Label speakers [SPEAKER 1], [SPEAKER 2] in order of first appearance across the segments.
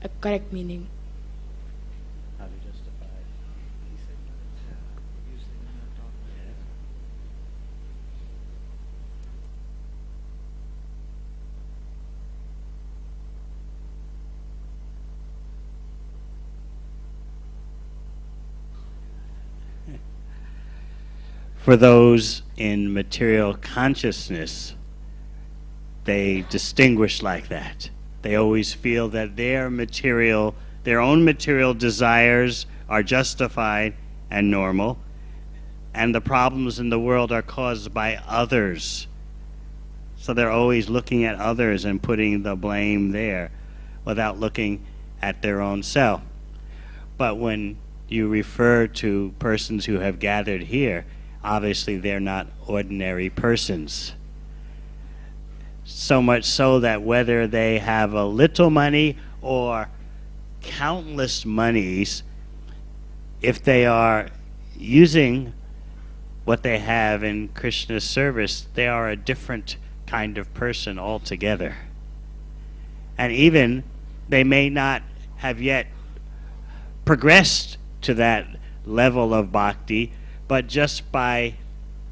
[SPEAKER 1] a correct meaning.
[SPEAKER 2] How to justify?
[SPEAKER 3] He said, usually when I talk about it.
[SPEAKER 2] For those in material consciousness, they distinguish like that. They always feel that their own material desires are justified and normal, and the problems in the world are caused by others. So they're always looking at others and putting the blame there without looking at their own self. But when you refer to persons who have gathered here, obviously they're not ordinary persons. So much so that whether they have a little money or countless monies, if they are using what they have in Krishna's service, they are a different kind of person altogether. And even they may not have yet progressed to that level of bhakti, but just by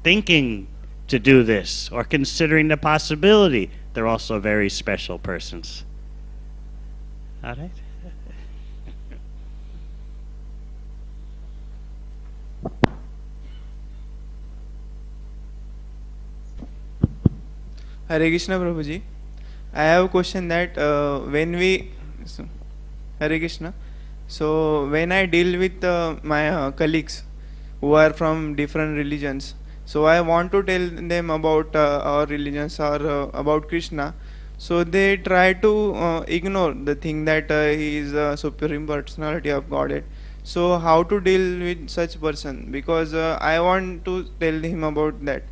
[SPEAKER 2] thinking to do this or considering the possibility, they're also very special persons. All right?
[SPEAKER 4] Hare Krishna Prabhuji. I have a question that Hare Krishna. So when I deal with my colleagues who are from different religions, so I want to tell them about our religions or about Krishna. So they try to ignore the thing that he is a supreme personality of Godhead. So how to deal with such person? Because I want to tell him about that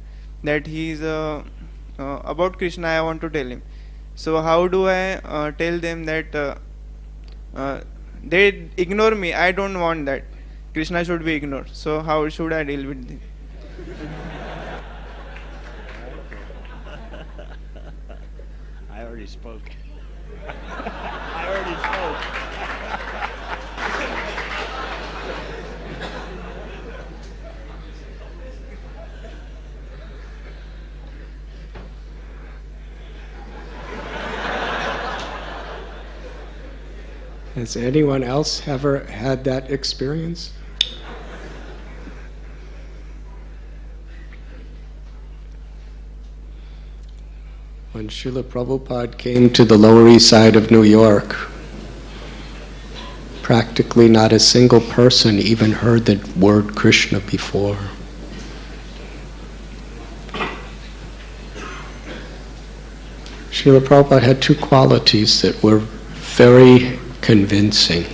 [SPEAKER 4] he is about Krishna. I want to tell him. So how do I tell them that they ignore me? I don't want that. Krishna should be ignored. So how should I deal with them?
[SPEAKER 2] I already spoke. I already spoke.
[SPEAKER 5] Has anyone else ever had that experience? When Srila Prabhupada came to the Lower East Side of New York, practically not a single person even heard the word Krishna before. Srila Prabhupada had two qualities that were very convincing.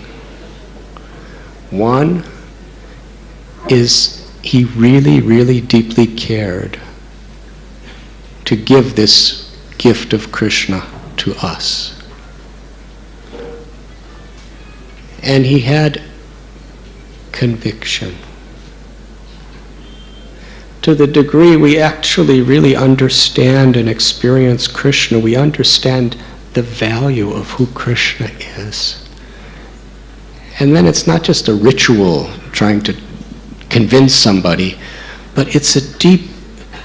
[SPEAKER 5] One is he really, really deeply cared to give this gift of Krishna to us. And he had conviction. To the degree we actually really understand and experience Krishna, we understand the value of who Krishna is. And then it's not just a ritual trying to convince somebody, but it's a deep,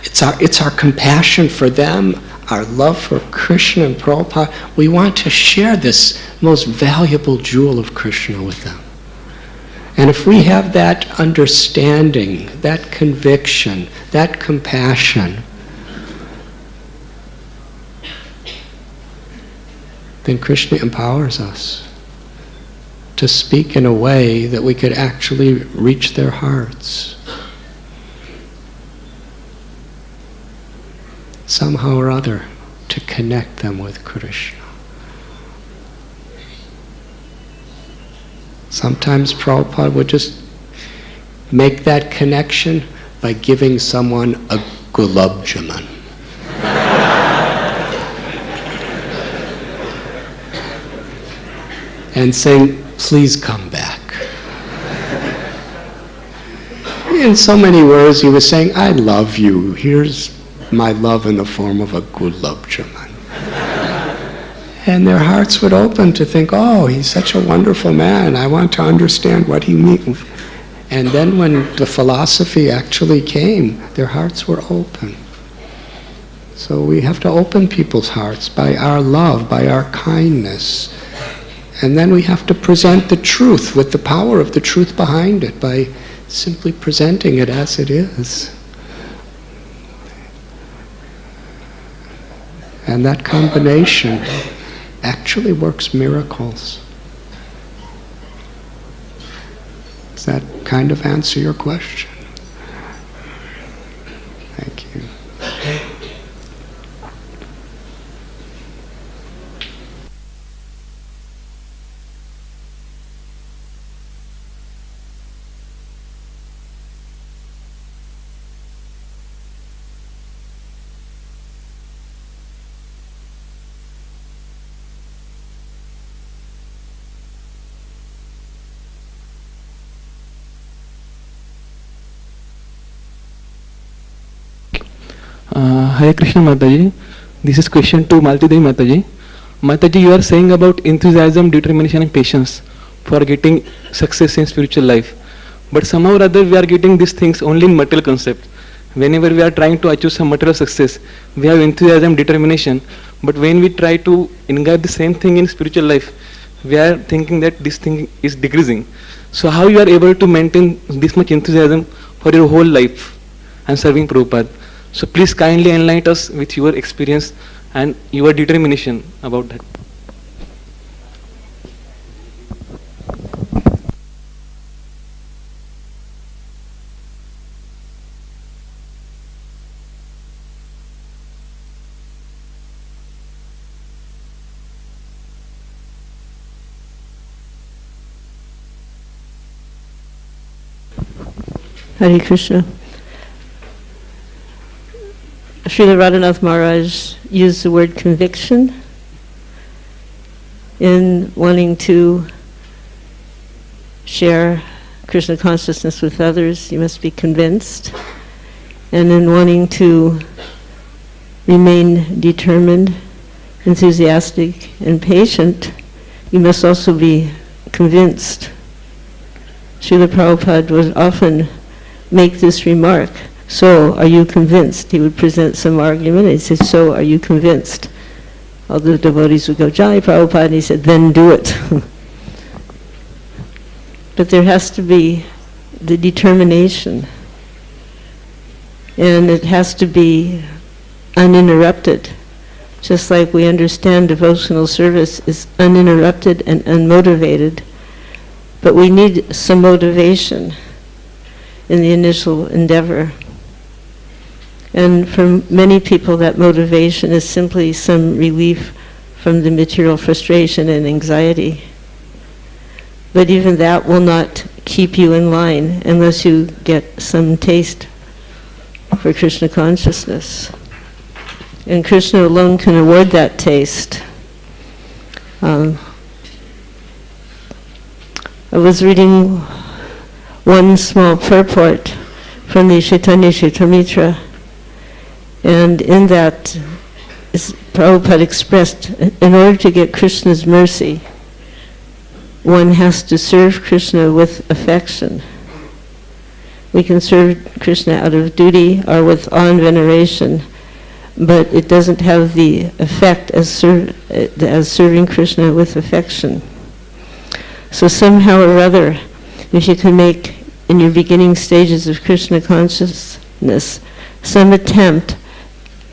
[SPEAKER 5] it's our compassion for them, our love for Krishna and Prabhupada. We want to share this most valuable jewel of Krishna with them. And if we have that understanding, that conviction, that compassion, then Krishna empowers us to speak in a way that we could actually reach their hearts. Somehow or other, to connect them with Krishna. Sometimes Prabhupada would just make that connection by giving someone a gulab jamun. And saying, please come back. In so many words, he was saying, I love you. Here's my love in the form of a gulab jamun. And their hearts would open to think, oh, he's such a wonderful man, I want to understand what he means. And then when the philosophy actually came, their hearts were open. So we have to open people's hearts by our love, by our kindness. And then we have to present the truth with the power of the truth behind it by simply presenting it as it is. And that combination actually works miracles. Does that kind of answer your question? Thank you.
[SPEAKER 1] Hare Krishna Mataji, this is question to Malti Devi Mataji. Mataji, you are saying about enthusiasm, determination and patience for getting success in spiritual life. But somehow or other we are getting these things only in material concept. Whenever we are trying to achieve some material success, we have enthusiasm, determination. But when we try to imbibe the same thing in spiritual life, we are thinking that this thing is decreasing. So how you are able to maintain this much enthusiasm for your whole life and serving Prabhupada? So please kindly enlighten us with your experience and your determination about that.
[SPEAKER 6] Hare Krishna. Srila Radhanath Maharaj used the word conviction in wanting to share Krishna consciousness with others. You must be convinced. And in wanting to remain determined, enthusiastic, and patient, you must also be convinced. Srila Prabhupada would often make this remark, so are you convinced? He would present some argument and he'd say, so are you convinced? All the devotees would go, Jai Prabhupada, and he said, then do it. But there has to be the determination, and it has to be uninterrupted. Just like we understand devotional service is uninterrupted and unmotivated, but we need some motivation in the initial endeavor. And for many people that motivation is simply some relief from the material frustration and anxiety. But even that will not keep you in line unless you get some taste for Krishna consciousness. And Krishna alone can award that taste. I was reading one small purport from the Chaitanya Charitamrita, and in that Prabhupada expressed, in order to get Krishna's mercy, one has to serve Krishna with affection. We can serve Krishna out of duty or with awe and veneration, but it doesn't have the effect as serving Krishna with affection. So somehow or other, if you can make, in your beginning stages of Krishna consciousness, some attempt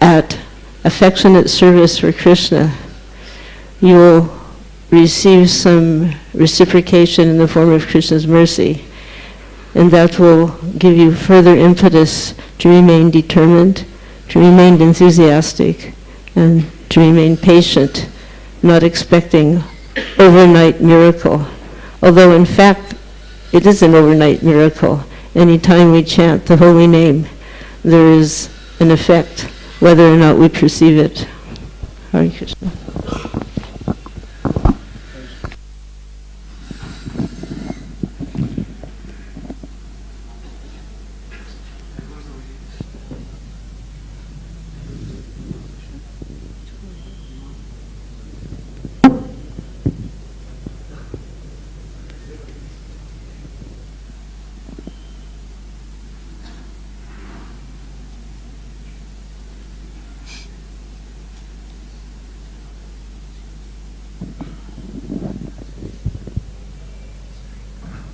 [SPEAKER 6] at affectionate service for Krishna, you will receive some reciprocation in the form of Krishna's mercy, and that will give you further impetus to remain determined, to remain enthusiastic, and to remain patient, not expecting overnight miracle. Although in fact, it is an overnight miracle. Anytime we chant the holy name, there is an effect, whether or not we perceive it. Hare Krishna.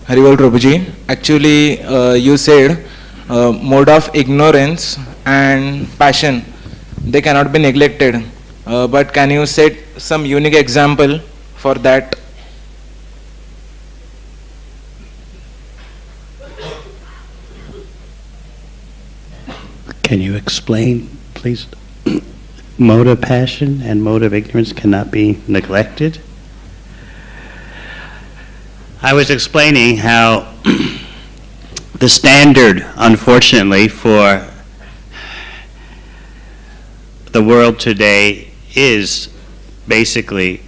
[SPEAKER 7] Haribol Prabhuji. Actually, you said mode of ignorance and passion, they cannot be neglected. But can you set some unique example for that?
[SPEAKER 2] Can you explain, please? Mode of passion and mode of ignorance cannot be neglected? I was explaining how the standard, unfortunately, for the world today is basically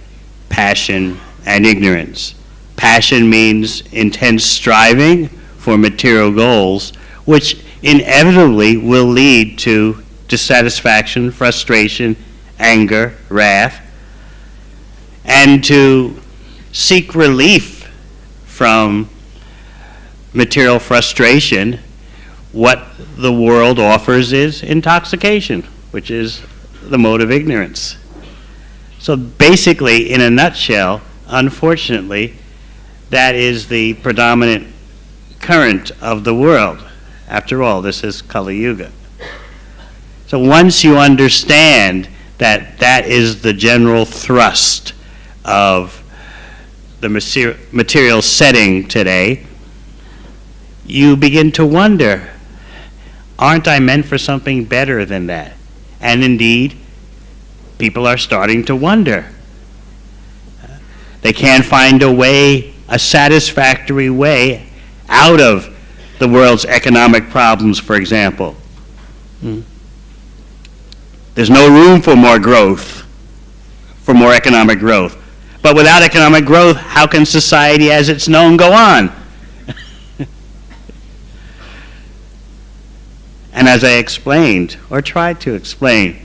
[SPEAKER 2] passion and ignorance. Passion means intense striving for material goals, which inevitably will lead to dissatisfaction, frustration, anger, wrath, and to seek relief from material frustration. What the world offers is intoxication, which is the mode of ignorance. So basically, in a nutshell, unfortunately, that is the predominant current of the world. After all, this is Kali Yuga. So once you understand that that is the general thrust of the material setting today, you begin to wonder, aren't I meant for something better than that? And indeed, people are starting to wonder. They can't find a way, a satisfactory way out of the world's economic problems, for example. There's no room for more growth, for more economic growth. But without economic growth, how can society as it's known go on? And as I explained, or tried to explain,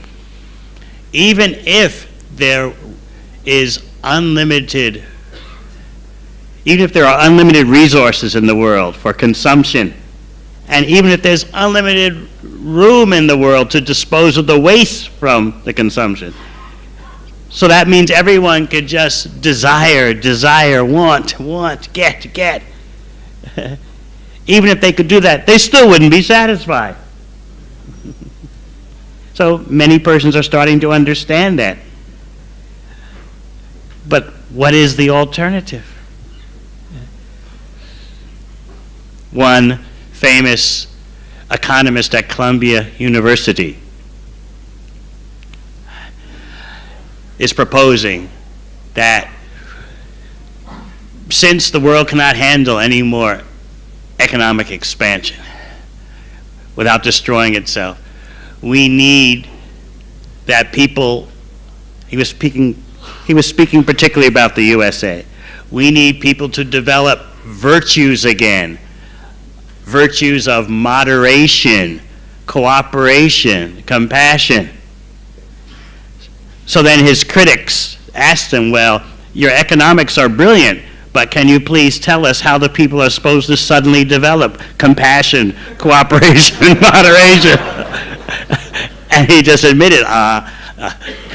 [SPEAKER 2] even if there is unlimited, even if there are unlimited resources in the world for consumption, and even if there's unlimited room in the world to dispose of the waste from the consumption, so that means everyone could just desire, want, get. Even if they could do that, they still wouldn't be satisfied. So many persons are starting to understand that. But what is the alternative? One famous economist at Columbia University is proposing that since the world cannot handle any more economic expansion without destroying itself, we need that people, he was speaking particularly about the USA, we need people to develop virtues again, virtues of moderation, cooperation, compassion. So then his critics asked him, well, your economics are brilliant, but can you please tell us how the people are supposed to suddenly develop compassion, cooperation, moderation? And he just admitted,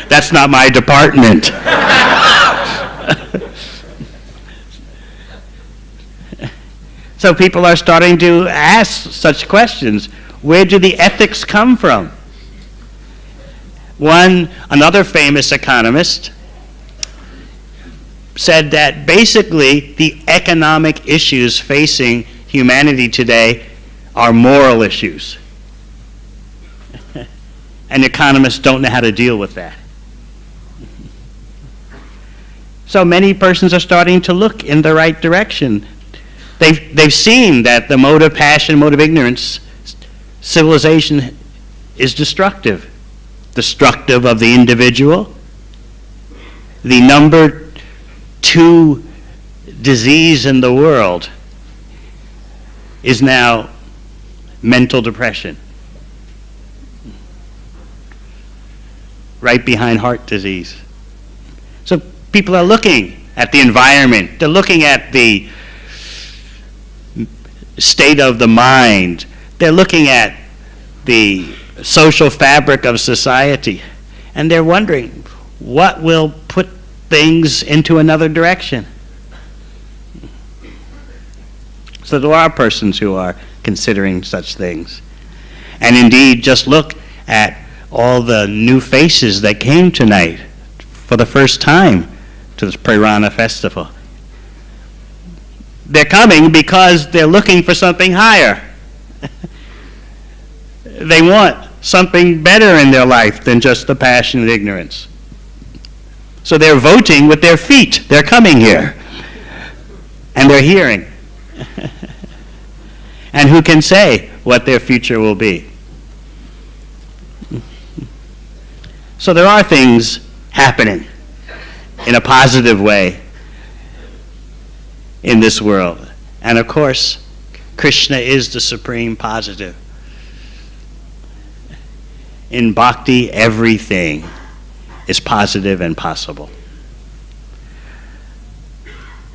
[SPEAKER 2] that's not my department. So people are starting to ask such questions. Where do the ethics come from? Another famous economist said that basically the economic issues facing humanity today are moral issues. And economists don't know how to deal with that. So many persons are starting to look in the right direction. They've seen that the mode of passion, mode of ignorance, civilization is destructive of the individual. The number 2 disease in the world is now mental depression, right behind heart disease. So people are looking at the environment, they're looking at the state of the mind, they're looking at the social fabric of society, and they're wondering what will put things into another direction. So there are persons who are considering such things. And indeed, just look at all the new faces that came tonight for the first time to this Prerana festival. They're coming because they're looking for something higher. They want something better in their life than just the passion and ignorance. So they're voting with their feet. They're coming here. And they're hearing. And who can say what their future will be? So there are things happening in a positive way in this world. And of course, Krishna is the supreme positive. In bhakti, everything is positive and possible.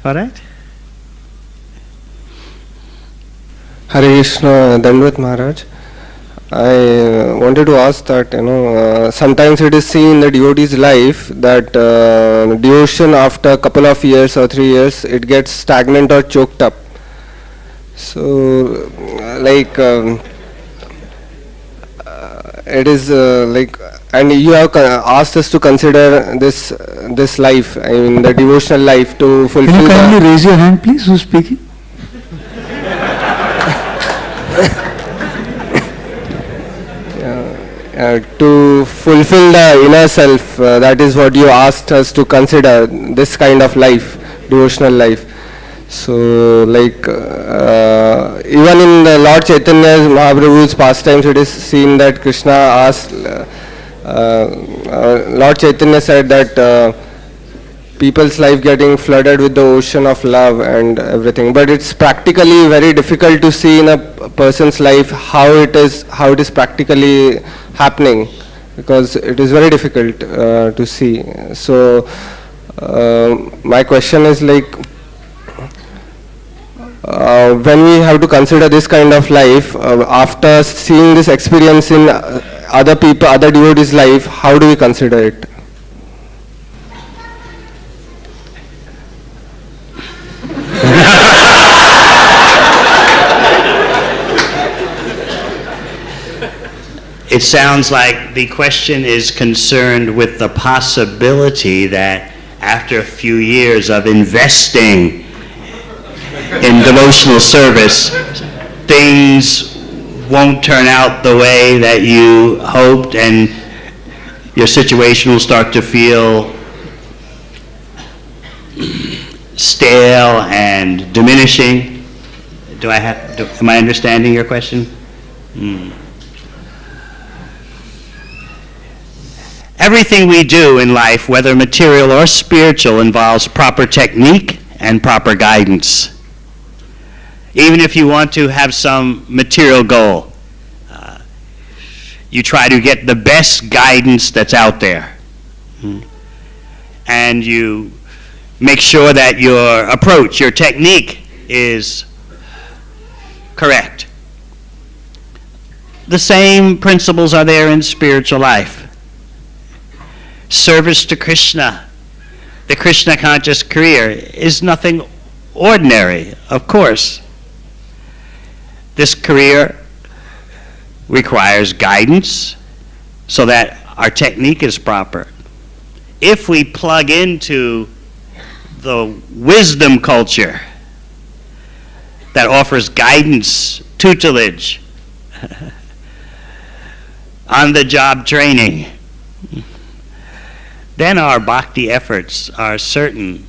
[SPEAKER 2] All right?
[SPEAKER 8] Hare Krishna, Dandvat Maharaj. I wanted to ask that, sometimes it is seen in the devotee's life that devotion after a couple of years or 3 years, it gets stagnant or choked up. So, it is and you have asked us to consider this life, I mean the devotional life, to fulfill.
[SPEAKER 3] Can you kindly raise your hand, please? Who's speaking?
[SPEAKER 8] To fulfill the inner self, that is what you asked us to consider, this kind of life, devotional life. So, even in the Lord Chaitanya Mahaprabhu's pastimes, it is seen that Krishna asked, Lord Chaitanya said that people's life getting flooded with the ocean of love and everything. But it's practically very difficult to see in a person's life how it is practically happening, because it is very difficult to see. So, my question is when we have to consider this kind of life, after seeing this experience in other people, other devotees' life, how do we consider it?
[SPEAKER 2] It sounds like the question is concerned with the possibility that after a few years of investing in devotional service, things won't turn out the way that you hoped, and your situation will start to feel stale and diminishing. Am I understanding your question? Everything we do in life, whether material or spiritual, involves proper technique and proper guidance. Even if you want to have some material goal, you try to get the best guidance that's out there. And you make sure that your approach, your technique is correct. The same principles are there in spiritual life. Service to Krishna, the Krishna conscious career, is nothing ordinary, of course. This career requires guidance so that our technique is proper. If we plug into the wisdom culture that offers guidance, tutelage, on-the-job training, then our bhakti efforts are certain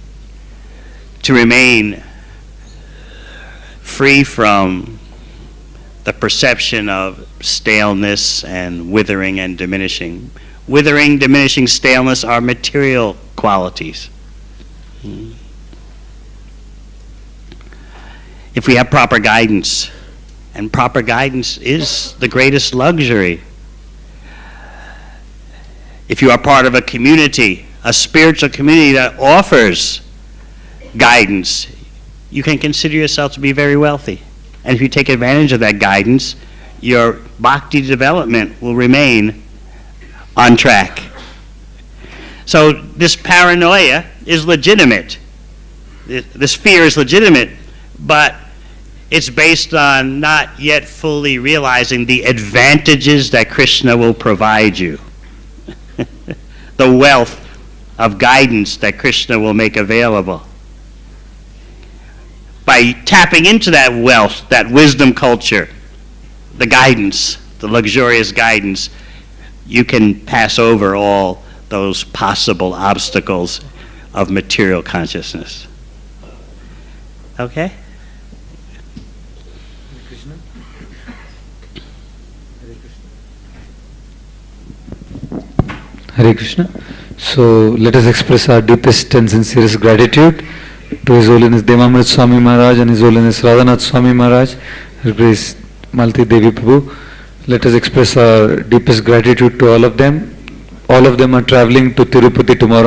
[SPEAKER 2] to remain free from the perception of staleness and withering and diminishing. Withering, diminishing, staleness are material qualities. If we have proper guidance, and proper guidance is the greatest luxury. If you are part of a community, a spiritual community that offers guidance, you can consider yourself to be very wealthy. And if you take advantage of that guidance, your bhakti development will remain on track. So this paranoia is legitimate. This fear is legitimate, but It's based on not yet fully realizing the advantages that Krishna will provide you. The wealth of guidance that Krishna will make available. By tapping into that wealth, that wisdom culture, the guidance, the luxurious guidance, you can pass over all those possible obstacles of material consciousness. Okay?
[SPEAKER 9] Hare Krishna. So let us express our deepest and sincerest gratitude to His Holiness Devamrita Swami Maharaj and His Holiness Radhanath Swami Maharaj, Her Grace Malti Devi Prabhu. Let us express our deepest gratitude to all of them. All of them are traveling to Tirupati tomorrow